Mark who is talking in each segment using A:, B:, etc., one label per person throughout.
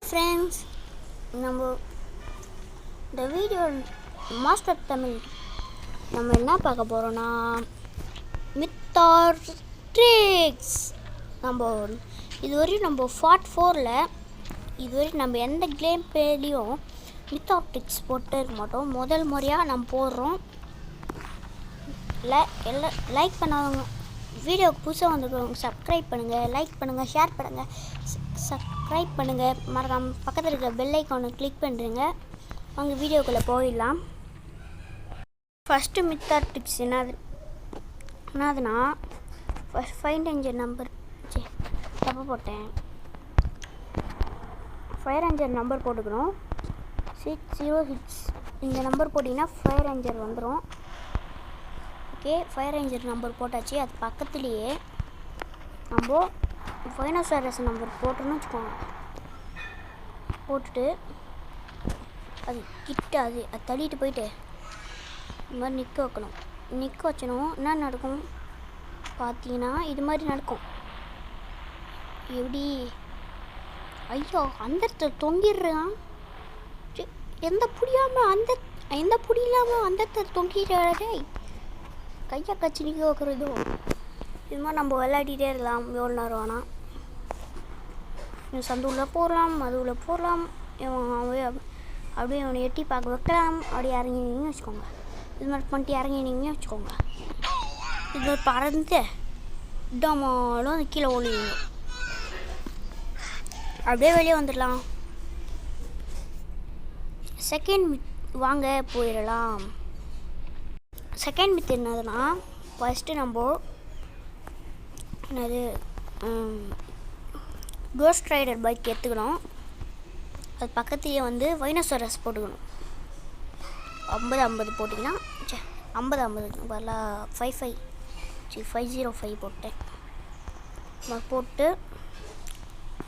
A: Friends, நம்ம இந்த video master Tamil நம்ம என்ன பார்க்க போகிறோன்னா மித் ஆர் ட்ரிக்ஸ். நம்ம இதுவரையும் நம்ம பார்ட் 4ல் இதுவரையும் நம்ம எந்த கேம் பிளேலையும் மித் ஆர் ட்ரிக்ஸ் போட்டு இருக்க மாட்டோம். முதல் முறையாக நம்ம போடுறோம். லைக் பண்ணாதவங்க, வீடியோவுக்கு புதுசாக வந்துருக்கவங்க சப்ஸ்கிரைப் பண்ணுங்கள், லைக் பண்ணுங்கள், ஷேர் பண்ணுங்கள், சப்ஸ்கிரைப் பண்ணுங்கள், மறக்காம பக்கத்தில் இருக்கிற பெல் ஐக்கானை கிளிக் பண்ணுறீங்க. அவங்க வீடியோக்குள்ளே போயிடலாம். ஃபஸ்ட்டு மித் ஆர் ட்ரிக்ஸ் என்னதுன்னா ஃபைவ் ரேஞ்சர் நம்பர் தப்பு போட்டேன். ஃபயர் ரேஞ்சர் நம்பர் போட்டுக்கணும். 606 இந்த நம்பர் போட்டிங்கன்னா ஃபயர் ரேஞ்சர் வந்துடும். ஓகே, ஃபயர் ரேஞ்சர் நம்பர் போட்டாச்சு. அது பக்கத்துலேயே நம்ம ஃபைனோசாரஸ் நம்பர் போட்டோன்னு வச்சுக்கோங்க. போட்டுட்டு அது கிட்ட அது தள்ளிட்டு போயிட்டு இது மாதிரி நிற்க வைக்கணும். நிற்க வச்சணும். என்ன நடக்கும் பார்த்தீங்கன்னா இது மாதிரி நடக்கும். எப்படி? ஐயோ, அந்த இடத்துல தொங்கிடுறான். எந்த புடியாமல் அந்த இடத்துல தொங்கிடுறாடே. கையை கச்சி நிற்க வைக்கிறதோ இது மாதிரி நம்ம விளையாடிட்டே இருக்கலாம். எவ்வளோ நேரம் வேணாம். சந்து உள்ள போடலாம், அது உள்ள போடலாம். அப்படியே அவனை எட்டி பார்க்க வைக்கலாம். அப்படியே இறங்கினீங்கன்னு வச்சுக்கோங்க. இது மாதிரி பண்ணிட்டு இறங்கினீங்கன்னு வச்சுக்கோங்க. இது மாதிரி பறந்து டமாலும் அது கீழே ஓடிடுங்க. அப்படியே வெளியே வந்துடலாம். செகண்ட் மித் வாங்க போயிடலாம். செகண்ட் மித் என்னதுன்னா ஃபஸ்ட்டு நம்ம என்னது கோஸ்ட் ரைடர் பைக் எடுத்துக்கணும். அது பக்கத்துலேயே வந்து வைனோசரஸ் போட்டுக்கணும். 50-50 போட்டிங்கன்னா 50-50 வரலாம். 505 போட்டேன். போட்டு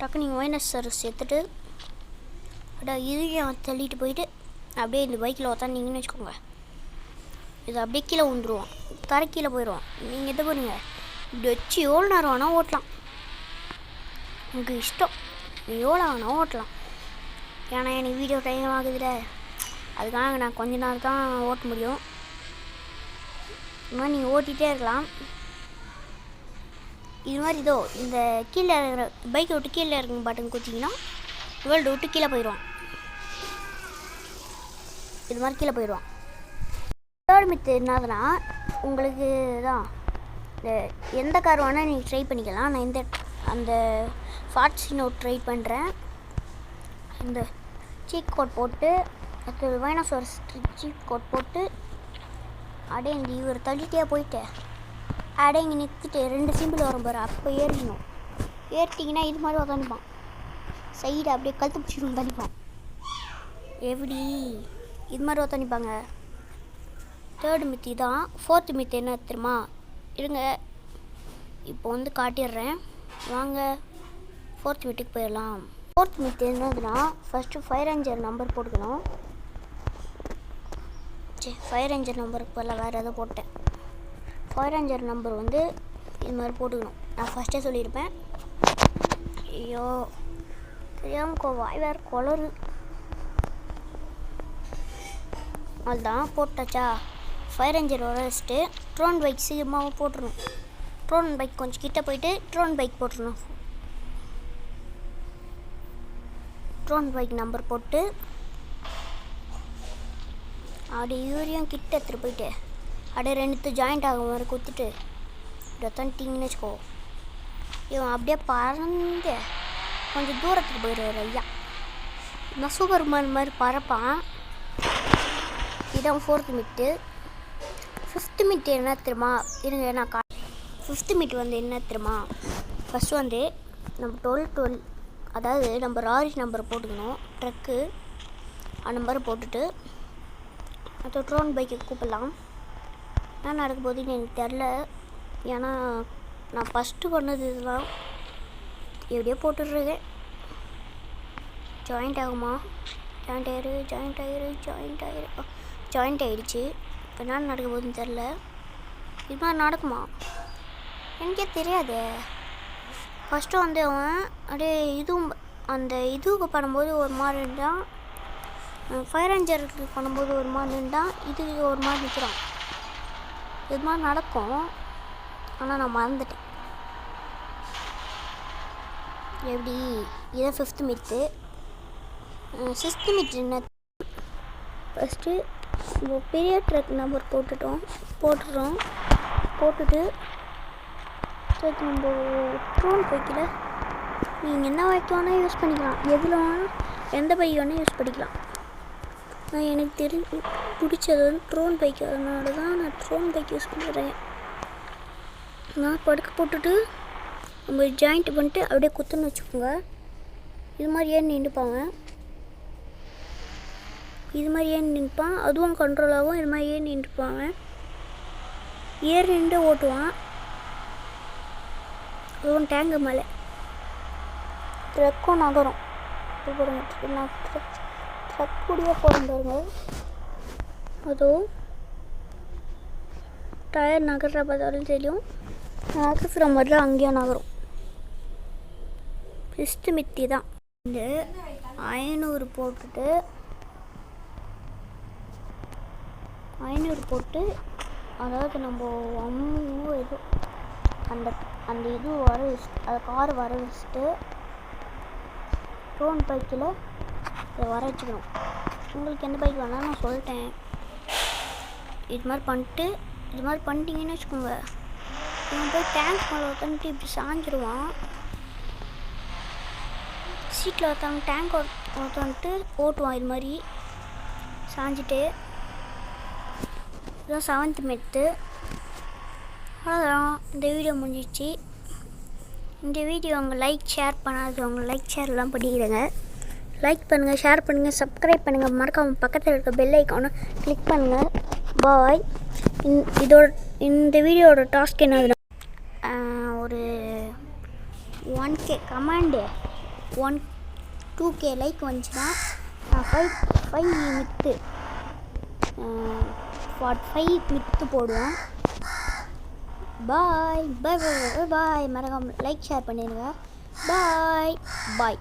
A: டக்கு நீங்கள் வைனோசரஸ் எடுத்துகிட்டு அப்படியே இதையும் தள்ளிட்டு போயிட்டு அப்படியே இந்த பைக்கில் உட்காந்தீங்கன்னு வச்சுக்கோங்க. இது அப்படியே கீழே விழுந்துருவோம். தரை கீழே போயிடுவோம். நீங்கள் எது போறீங்க? இப்படி வச்சு எவ்வளோ நேரம் வேணால் ஓட்டலாம். உங்களுக்கு இஷ்டம், எவ்வளோ வேணால் ஓட்டலாம். ஏன்னா எனக்கு வீடியோ டைம் ஆகுதுல, அதுக்காக நான் கொஞ்ச நேரம் தான் ஓட்ட முடியும். இது மாதிரி நீங்கள் ஓட்டிகிட்டே இருக்கலாம். இது மாதிரி இதோ இந்த கீழே இருக்கிற பைக்கை விட்டு கீழே இறங்க பட்டன் குத்திங்கன்னா வேர்ல்டு விட்டு கீழே போயிடுவான். இது மாதிரி கீழே போயிடுவான். தேர்ட் மித்து என்னதுன்னா உங்களுக்கு தான் இந்த எந்த கார் வேணால் நீங்கள் ட்ரை பண்ணிக்கலாம். நான் அந்த ஃபார்ச்சுனோ ட்ரை பண்ணுறேன். இந்த சீக் கோட் போட்டு அது வைனோசரஸ் சீக் கோட் போட்டு அப்படியே இந்த இவர் தள்ளிட்டே போயிட்டு அப்படியே இங்கே நிறுத்திட்டு 2 சிம்பிள் வரும் பாரு, அப்போ ஏறிடணும். ஏறிட்டிங்கன்னா இது மாதிரி உட்காந்துப்பான். சைடு அப்படியே கழுத்து பிடிச்சிடும் தள்ளிப்பான். எப்படி? இது மாதிரி உட்காந்துப்பாங்க. தேர்டு மித்தி தான். ஃபோர்த்து மித்து என்ன தெரியுமா? இருங்க, இப்போ வந்து காட்டிடுறேன். வாங்க ஃபோர்த் மித்துக்கு போயிடலாம். ஃபோர்த் மித்து என்னதுன்னா ஃபஸ்ட்டு ஃபயர் ரேஞ்சர் நம்பர் போட்டுக்கணும். ஃபயர் ரேஞ்சர் நம்பருக்கு பதில் வேறு எதோ போட்டேன். ஃபயர் ரேஞ்சர் நம்பர் வந்து இது மாதிரி போட்டுக்கணும். நான் ஃபஸ்ட்டே சொல்லியிருப்பேன். ஐயோ தெரியாமல் வாய் வேறு குளரு. அதுதான் போட்டாச்சா. ஃபயர் ரேஞ்சர் வச்சுட்டு ட்ரோன் பைக் சீக்கிரமாக போட்டுருணும். ட்ரோன் பைக் கொஞ்சம் கிட்ட போயிட்டு ட்ரோன் பைக் போட்டுருணும். ட்ரோன் பைக் நம்பர் போட்டு அப்படியே யூரியும் கிட்ட எடுத்துகிட்டு போயிட்டு அப்படியே 2 ஜாயிண்ட் ஆகும் மாதிரி குத்திட்டு டீங்கன்னு வச்சுக்கோ. இவன் அப்படியே பறந்து கொஞ்சம் தூரத்துக்கு போயிடுவார். ஐயா, நான் சூப்பர்மேன் மாதிரி பறப்பான். இதான் ஃபோர்த்து மிட்டு. ஃபிஃப்த்து மிட்டு என்ன தெரியுமா? இருங்க நான் ஃபிஃப்த்து மிட்டு வந்து என்ன தெரியுமா? ஃபஸ்ட்டு வந்து நம்ம 12 அதாவது நம்ம ராரி நம்பர் போட்டுக்கணும். ட்ரக்கு நம்பர் போட்டுட்டு அது ட்ரோன் பைக்கை கூப்பிடலாம். என்ன நடக்க போகுதுன்னு எனக்கு தெரில. ஏன்னா நான் ஃபஸ்ட்டு பண்ணது இதெல்லாம் எப்படியோ போட்டுட்ருக்கேன். ஜாயிண்ட் ஆகுமா? ஜாயிண்ட் ஆகிடுச்சு. இப்போ என்ன நடக்க போகுதுன்னு தெரில. இது மாதிரி நடக்குமா எனக்கே தெரியாது. ஃபஸ்ட்டு வந்து அவன் அப்படியே இதுவும் அந்த இதுக்கு பண்ணும்போது ஒரு மாதிரி இருந்தால், ஃபயர் ரேஞ்சருக்கு பண்ணும்போது ஒரு மாதிரி இருந்தால், இதுக்கு ஒரு மாதிரி நிற்கிறான். இது மாதிரி நடக்கும். ஆனால் நான் மறந்துட்டேன். எப்படி இதான் 5th மித்து. 6th மித்து என்ன? ஃபஸ்ட்டு பெரிய ட்ரக் நம்பர் போட்டுடுறோம். போட்டுட்டு நம்ம ட்ரோன் பைக்கில் நீங்கள் என்ன பைக் வேணால் யூஸ் பண்ணிக்கலாம். எதில் வேணாலும் எந்த பைக் வேணால் யூஸ் பண்ணிக்கலாம். நான் எனக்கு பிடிச்சது வந்து ட்ரோன் பைக். அதனால தான் நான் ட்ரோன் பைக் யூஸ் பண்ணுறேன். நான் படுக்க போட்டுட்டு நம்ம ஜாயிண்ட் பண்ணிட்டு அப்படியே குத்துன்னு வச்சுக்கோங்க. இது மாதிரி ஏன் நின்றுப்பாங்க. இது மாதிரி ஏன் நின்றுப்பான். அதுவும் கண்ட்ரோல் ஆகும். இது மாதிரி ஏன் நின்றுப்பாங்க. ஏர் நின்று ஓட்டுவான். அதுவும் டேங்கு மேலே ட்ரக்கும் நகரும். இப்போ பாருங்கள், நான் ட்ரக் கூடிய போகிறேன் பாருங்க. அதுவும் டயர் நகர்ற பார்த்தாலும் தெரியும். நகர்ற மாதிரி அங்கேயும் நகரும். 5th மித்தி தான். இந்த 500 போட்டுட்டு 500 போட்டு, அதாவது நம்ம இது அந்த இது வர வச்சுட்டு, அதை கார் வர வச்சுட்டு ட்ரோன் பைக்கில் இதை வர வச்சுக்கணும். உங்களுக்கு எந்த பைக் வேணாலும் நான் சொல்லிட்டேன். இது மாதிரி பண்ணிட்டீங்கன்னு வச்சுக்கோங்க. இவன் போய் டேங்க் மேலே உட்காந்துட்டு இப்படி சாஞ்சிடுவான். சீட்டில் ஒருத்தவங்க டேங்க் ஒருத்தவந்துட்டு ஓட்டுவான். இது மாதிரி சாஞ்சிட்டு. இதுதான் 7th மித்து. அவ்வளோதான், இந்த வீடியோ முடிஞ்சிச்சு. இந்த வீடியோ அவங்க ஷேர் பண்ணாதவங்க ஷேர்லாம் பண்ணிக்கிறேங்க. லைக் பண்ணுங்கள், ஷேர் பண்ணுங்கள், சப்ஸ்கிரைப் பண்ணுங்கள். மறக்காமல் பக்கத்தில் இருக்க பெல் ஐக்கானை கிளிக் பண்ணுங்கள். பாய். இந்த வீடியோட டாஸ்க் என்னதுன்னா, ஒரு 1K கமாண்டு 2K லைக் வந்துச்சுன்னா நான் 5 மித்து 5 மித்து போடுவேன். பாய் பாய் பாய் பாய். மறக்காம லைக் ஷேர் பண்ணிடுங்க. பாய் பாய்.